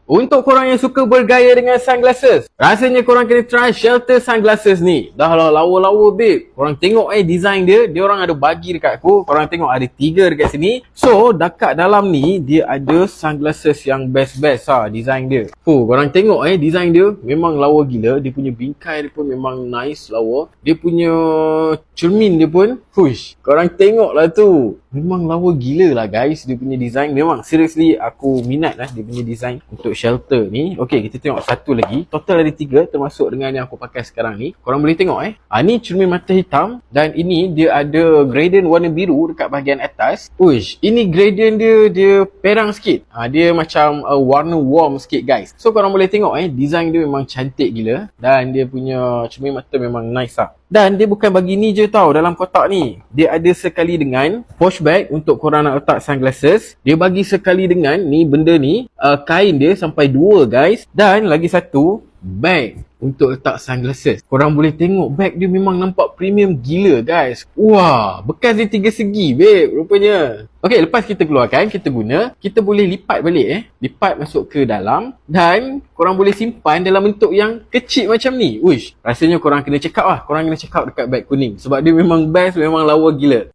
Untuk korang yang suka bergaya dengan sunglasses, rasanya korang kena try Shelter Sunglasses ni. Dah lah lawa-lawa babe. Korang tengok design dia, dia orang ada bagi dekat aku. Korang tengok ada 3 dekat sini. So dekat dalam ni dia ada sunglasses yang best-best design dia. Korang tengok design dia memang lawa gila. Dia punya bingkai dia pun memang nice lawa. Dia punya cermin dia pun korang tengok lah tu. Memang lawa gila lah guys dia punya design. Memang seriously aku minat lah dia punya design untuk shelter ni. Okay, kita tengok satu lagi. Total ada 3 termasuk dengan yang aku pakai sekarang ni. Korang boleh tengok ni cermin mata hitam dan ini dia ada gradient warna biru dekat bahagian atas. Ini gradient dia perang sikit. Dia macam warna warm sikit guys. So korang boleh tengok design dia memang cantik gila dan dia punya cermin mata memang nice lah. Dan dia bukan bagi ni je tau dalam kotak ni. Dia ada sekali dengan pouch bag untuk korang nak letak sunglasses. Dia bagi sekali dengan ni benda ni, kain dia sampai 2 guys. Dan lagi satu, bag untuk letak sunglasses. Korang boleh tengok bag dia memang nampak premium gila guys. Wah, bekas dia 3 segi babe rupanya. Okay, lepas kita keluarkan, kita guna, kita boleh lipat balik lipat masuk ke dalam dan korang boleh simpan dalam bentuk yang kecil macam ni. Rasanya korang kena check out lah. Korang kena check out dekat bag kuning sebab dia memang best, memang lawa gila.